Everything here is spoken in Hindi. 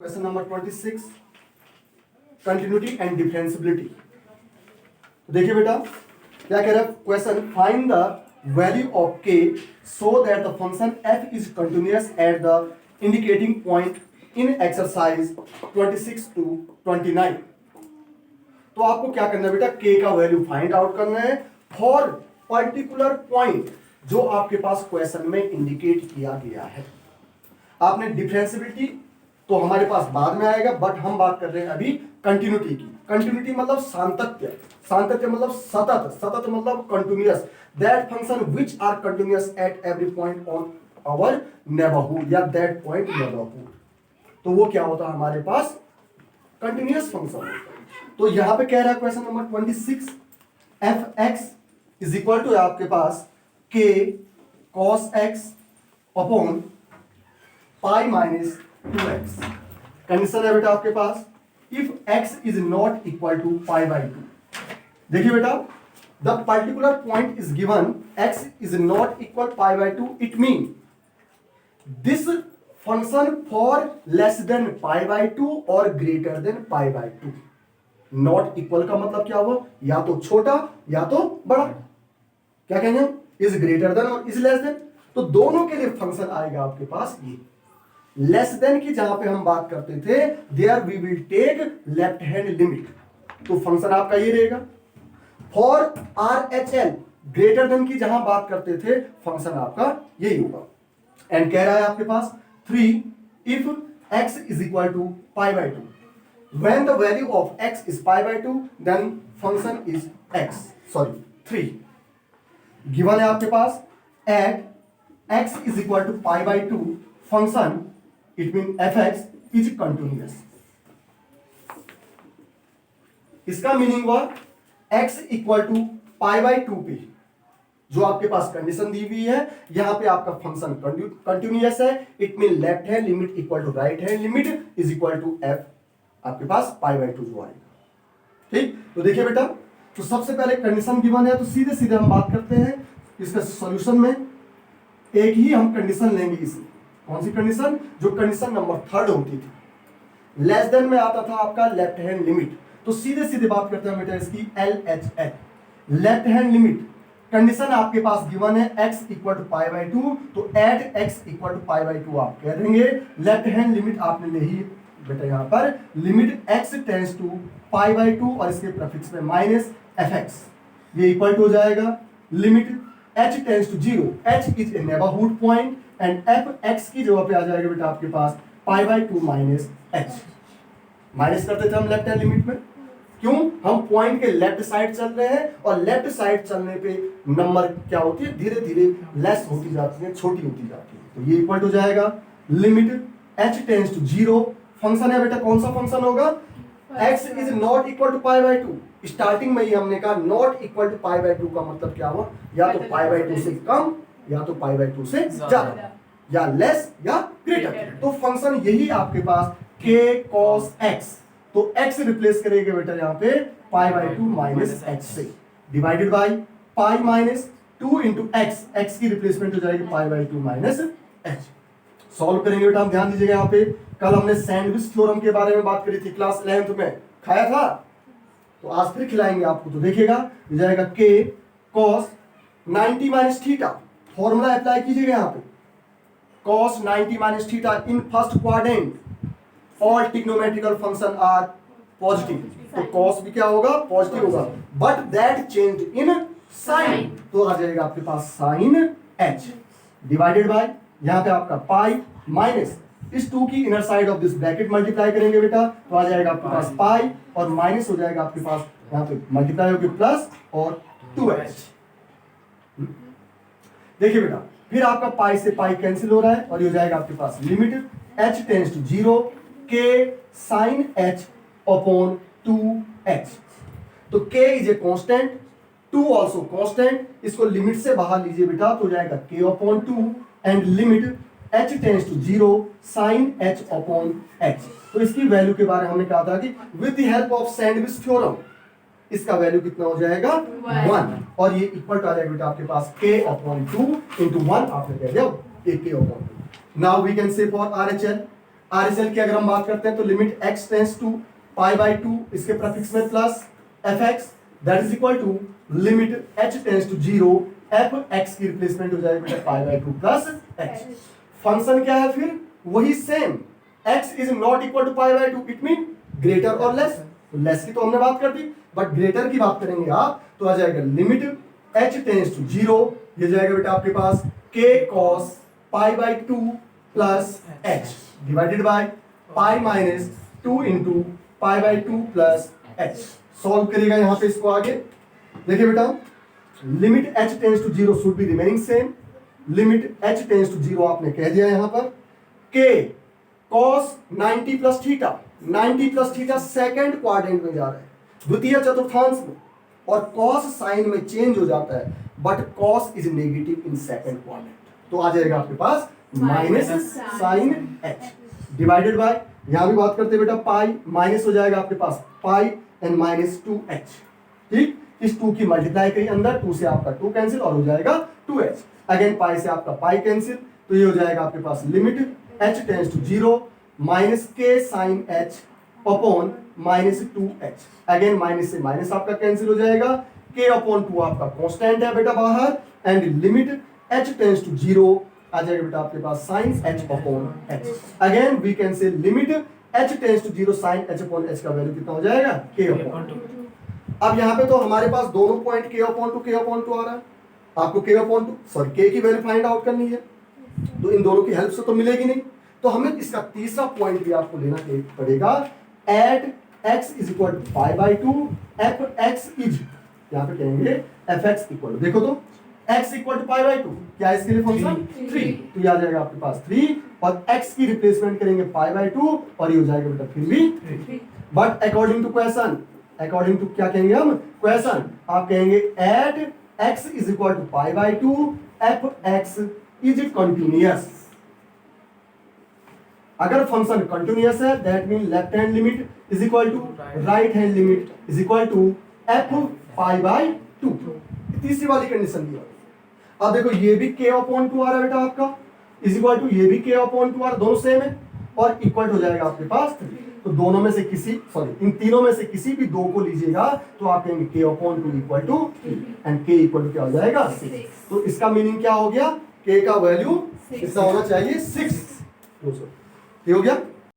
Question number 26 continuity and differentiability. देखिए बेटा क्या कह रहा है question, find the value of k so that the function f is continuous at the indicating point in exercise 26 to 29। तो आपको क्या करना है बेटा, के का वैल्यू फाइंड आउट करना है फॉर पर्टिकुलर पॉइंट जो आपके पास क्वेश्चन में इंडिकेट किया गया है। आपने डिफरेंशियबिलिटी तो हमारे पास बाद में आएगा, बट हम बात कर रहे हैं अभी कंटिन्यूटी की। कंटिन्यूटी मतलब सातत्य, सातत्य मतलब सतत, सतत मतलब continuous, that function which are continuous at every point on our neighbourhood या दैट पॉइंट नेबरहुड। तो वो क्या होता है हमारे पास, कंटिन्यूअस फंक्शन होता है। तो यहां पे कह रहा है question number 26 f x is equal to आपके पास k cos x upon pi minus 2x। Condition है बेटा आपके पास, if x is not equal to pi by 2। देखिए बेटा, the particular point is given x is not equal pi by 2, it mean this function for less than pi by 2 और greater than pi by 2। Not equal का मतलब क्या हुआ, या तो छोटा या तो बड़ा। क्या कहेंगे हम, इज ग्रेटर देन और इज लेस देन। तो दोनों के लिए फंक्शन आएगा आपके पास ये। लेस देन की जहां पे हम बात करते थे, there we will take left hand limit, तो फंक्शन आपका ये रहेगा। For R H L greater than की जहां बात करते थे, फंक्शन आपका यही होगा। एंड कह रहा है आपके पास 3 if x is equal to pi by 2, when the value of x is pi by 2 then function is x, sorry 3 given है आपके पास। At x is equal to pi by 2 function it mean fx is continuous. इसका मीनिंग हुआ x equal to pi by 2 पे जो आपके पास कंडीशन दी हुई है, यहां पे आपका फंक्शन कंटिन्यूअस है, it mean left hand limit equal to right hand limit is equal to f आपके पास पाई बाई 2 जो आएगा। ठीक, तो देखिए बेटा, तो सबसे पहले कंडीशन गिवन है, तो सीधे सीधे हम बात करते हैं इसका सॉल्यूशन में। एक ही हम कंडीशन लेंगे इसमें, कौन सी कंडीशन, जो कंडीशन नंबर 3 होती थी। लेस देन में आता था आपका लेफ्ट हैंड लिमिट, तो सीधे सीधे बात करते हैं बेटा इसकी LHL, left hand limit. Condition आपके पास गिवन है x equal to pi by 2, तो at x equal to pi by 2 आप कह देंगे। लेफ्ट हैंड लिमिट आपने ले ही बेटा यहां पर, limit x tends to pi by 2 और इसके प्रीफिक्स में माइनस fx, ये इक्वल टू हो जाएगा limit h tends to 0, h is a neighbourhood point and fx की जगह पे आ जाएगा बेटा आपके पास pi by 2 minus h। Minus करते थे हम लेफ्ट हैंड लिमिट में, क्यों, हम पॉइंट के लेफ्ट साइड चल रहे हैं और लेफ्ट साइड चलने पे नंबर क्या होती है, धीरे धीरे लेस होती जाती है, छोटी होती जाती है। तो ये इक्वल टू जाएगा limit h tends to 0। Function है बेटा, कौन सा फंक्शन होगा, x is not equal to pi by 2। Starting में ही हमने कहा not equal to pi by 2 का मतलब क्या हुआ, या तो पाई बाई 2 से कम या तो पाई बाई 2 से ज्यादा, या लेस या ग्रेटर। तो फंक्शन यही आपके पास k cos x, तो x रिप्लेस करेंगे बेटा यहाँ पे पाई बाई 2 माइनस h से, divided by pi minus 2 into x, x की रिप्लेसमेंट हो जाएगी पाई बाई 2 माइनस h। सॉल्व करेंगे बेटा, हम ध्यान दीजिएगा यहाँ पे, कल हमने सैंडविच थ्योरम के बारे में बात करी थी क्लास 11th में, खाया था, तो आज फिर खिलाएंगे आपको। तो देखिएगा ये जाएगा k cos 90 minus theta, formula apply कीजिएगा यहाँ पे, cos 90 minus theta in first quadrant all trigonometrical function are positive, तो cos भी क्या होगा, पॉजिटिव होगा, but that change in sine, तो आ जाएगा आपके पास साइन h, डिवाइडेड बाय यहाँ पे आपका पाई माइनस इस 2 की inner side of this bracket multiply करेंगे बेटा, तो आ जाएगा आपके पास पाई और माइनस हो जाएगा आपके पास यहाँ पे मल्टीप्लाई होकर प्लस और 2h। देखिए बेटा, फिर आपका पाई से पाई कैंसिल हो रहा है और ये हो जाएगा आपके पास limit h tends to 0 k sin h upon 2h। तो k is a constant, 2 also constant, इसको लिमिट से बाहर लीजिए बेटा, तो हो जाएगा k upon 2 and limit h tends to 0 sin h upon h। तो इसकी वैल्यू के बारे में हमने कहा था कि with the help of sandwich theorem इसका वैल्यू कितना हो जाएगा 1, और ये इक्वल टू आ जाएगा बेटा आपके पास k अपॉन 2 इंटू 1, आपने कह दिया k upon 2। Now we can say for RHL, RHL की अगर हम बात करते हैं तो limit x tends to pi by 2, इसके प्रफिक्स में plus fx that is equal to limit h tends to 0 fx की रिप्लेसमेंट हो जाएगी बेटा pi by 2 plus h। Function क्या है फिर वही same, x is not equal to pi by 2, it mean greater और लेस। तो लेस की तो हमने बात कर दी, बट ग्रेटर की बात करेंगे आप तो आ जाएगा लिमिट h टेंस टू 0, ये जाएगा बेटा आपके पास k cos pi by 2 plus h divided by pi minus 2 into pi by 2 plus h। Solve करेगा यहां पे इसको आगे। देखिए बेटा limit h tends to 0 should be remaining same, limit h tends to 0 आपने कह दिया यहां पर k cos 90 plus theta, 90 plus theta second quadrant में जा रहा है, द्वितीय चतुर्थांश में, और cos साइन में चेंज हो जाता है, but cos is negative in second quadrant, तो आ जाएगा आपके पास minus sine h divided by, यहां भी बात करते हैं बेटा पाई माइनस हो जाएगा आपके पास पाई एंड माइनस 2h। ठीक, इस 2 की मल्टीप्लाई करिए अंदर, 2 से आपका 2 कैंसिल और हो जाएगा 2h, अगेन पाई से आपका पाई कैंसिल, तो ये हो जाएगा आपके पास limit h tends to 0 minus k sine h upon minus 2h, again minus से माइनस आपका कैंसिल हो जाएगा, k अपॉन 2 आपका कांस्टेंट है बेटा बाहर, and limit h tends to 0 आ जाएगा बेटा आपके पास sine h upon h, again we can say limit h tends to 0 sine h upon h का वैल्यू कितना हो जाएगा k अपॉन 2। अब यहाँ पे तो हमारे पास दोनों पॉइंट k अपॉन 2 आ रहा है, आपको k अपॉन 2 सॉरी k की वैल्यू फाइंड आउट करनी है, तो इन दोनों की हेल्प से तो मिलेगी नहीं, तो हमें इसका तीसरा पॉइंट भी आपको लेना पड़ेगा, at x is equal to pi by 2 fx is, यहाँ पे कहेंगे fx इक्वल टू, देखो तो x equal to pi by 2 क्या है इसके लिए फंक्शन 3, तो ये आ जाएगा आपके पास 3 और x की रिप्लेसमेंट करेंगे पाई बाई 2 और ये हो जाएगा बेटा फिर भी, but according to question, according to क्या कहेंगे हम क्वेश्चन, आप कहेंगे at x is equal to pi by 2 fx is continuous. अगर फंक्शन कंटिन्यूअस है that mean left hand limit is equal to right hand limit is equal to f pi by 2, तीसरी वाली कंडीशन दी। अब देखो ये भी k अपॉन 2 आ रहा है बेटा आपका, इज इक्वल टू ये भी k अपॉन 2 आ रहा, दोनों सेम है और इक्वल हो जाएगा आपके पास 3, तो दोनों में से किसी सॉरी इन तीनों में से किसी भी दो को लीजिएगा तो आप कहेंगे k upon 2 equal to 3 and k equal to क्या हो जाएगा 6, तो इसका मीनिंग क्या हो गया, k का वैल्यू कितना होना चाहिए 6, ये हो गया।